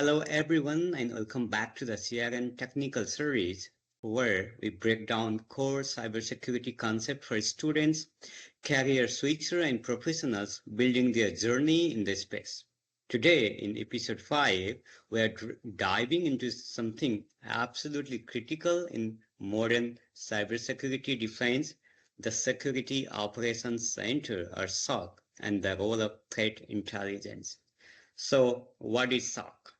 Hello everyone and welcome back to the CRN technical series where we break down core cybersecurity concepts for students, career switchers and professionals building their journey in this space. Today in episode 5, we are diving into something absolutely critical in modern cybersecurity defense, the Security Operations Center or SOC and the role of threat intelligence. So what is SOC?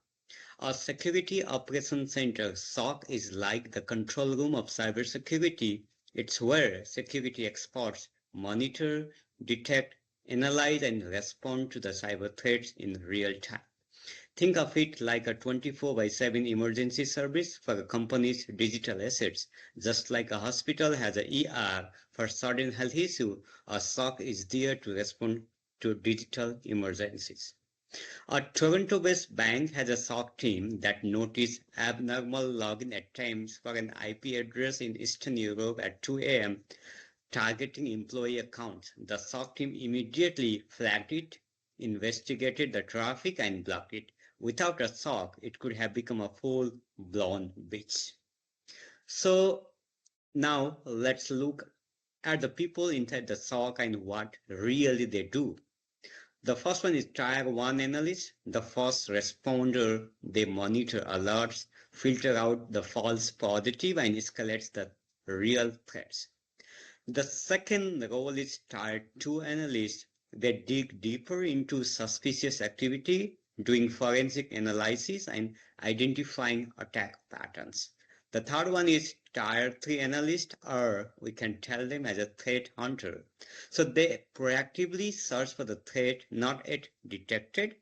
A security operations center (SOC) is like the control room of cybersecurity. It's where security experts monitor, detect, analyze, and respond to the cyber threats in real time. Think of it like a 24 by 7 emergency service for a company's digital assets. Just like a hospital has a ER for sudden health issue, a SOC is there to respond to digital emergencies. A Toronto-based bank has a SOC team that noticed abnormal login attempts for an IP address in Eastern Europe at 2 a.m., targeting employee accounts. The SOC team immediately flagged it, investigated the traffic, and blocked it. Without a SOC, it could have become a full-blown breach. So now let's look at the people inside the SOC and what really they do. The first one is Tier 1 analyst, the first responder. They monitor alerts, filter out the false positive, and escalates the real threats. The second role is Tier 2 analyst. They dig deeper into suspicious activity, doing forensic analysis and identifying attack patterns. The third one is Tier 3 analyst, or we can tell them as a threat hunter. So they proactively search for the threat not yet detected,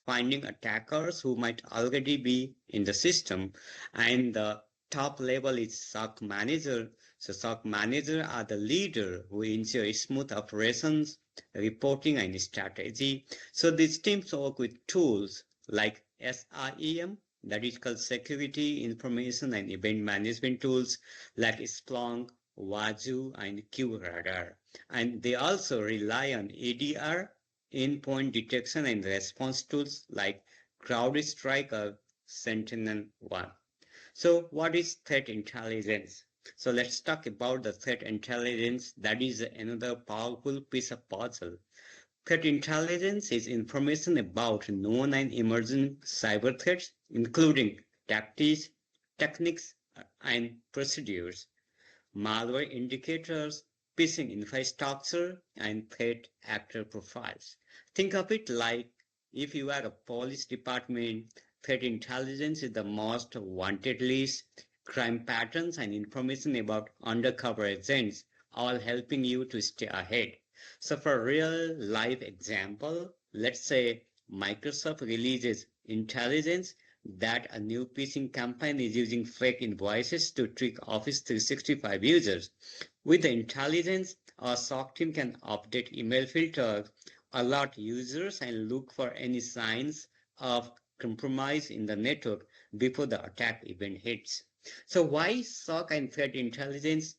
finding attackers who might already be in the system. And the top level is SOC manager. So SOC manager are the leader who ensure smooth operations, reporting and strategy. So these teams work with tools like SIEM, that is called Security Information and Event Management tools like Splunk, Wazoo, and QRadar. And they also rely on EDR, endpoint detection and response tools like CrowdStrike or Sentinel-1. So what is threat intelligence? So let's talk about the threat intelligence. That is another powerful piece of puzzle. Threat intelligence is information about known and emerging cyber threats, including tactics, techniques, and procedures, malware indicators, phishing infrastructure, and threat actor profiles. Think of it like if you are a police department, threat intelligence is the most wanted list, crime patterns, and information about undercover agents, all helping you to stay ahead. So for a real life example, let's say Microsoft releases intelligence that a new phishing campaign is using fake invoices to trick Office 365 users. With the intelligence, our SOC team can update email filters, alert users, and look for any signs of compromise in the network before the attack event hits. So why SOC and threat intelligence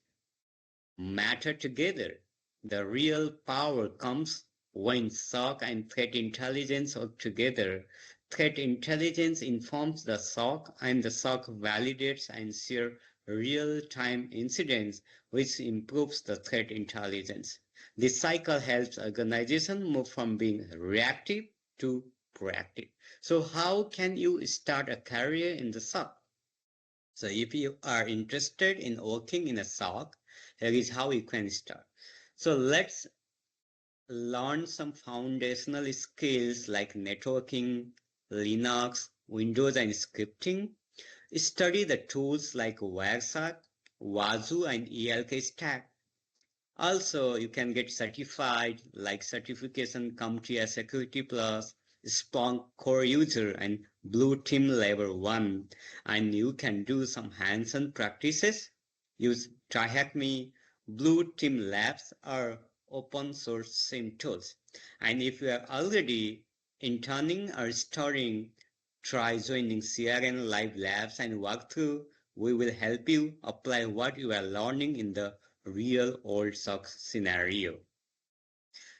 matter together? The real power comes when SOC and threat intelligence work together. Threat intelligence informs the SOC, and the SOC validates and shares real-time incidents, which improves the threat intelligence. This cycle helps organizations move from being reactive to proactive. So how can you start a career in the SOC? So if you are interested in working in a SOC, here is how you can start. So let's learn some foundational skills like networking, Linux, Windows, and scripting. Study the tools like Wireshark, Wazoo, and ELK Stack. Also, you can get certified like certification CompTIA Security Plus, Splunk Core User, and Blue Team Level 1. And you can do some hands-on practices. Use TryHackMe, Blue Team Labs, or open source SIM tools. And if you are already interning or studying, try joining CRN live labs and walk through. We will help you apply what you are learning in the real old SOC scenario.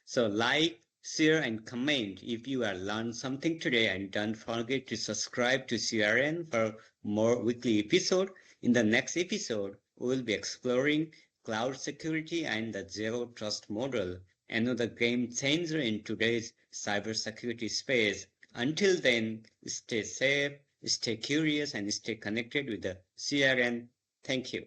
So like share and comment if you have learned something today, and don't forget to subscribe to CRN for more weekly episode. In the next episode, we will be exploring cloud security and the zero trust model, another game changer in today's cybersecurity space. Until then, stay safe, stay curious, and stay connected with the CRN. Thank you.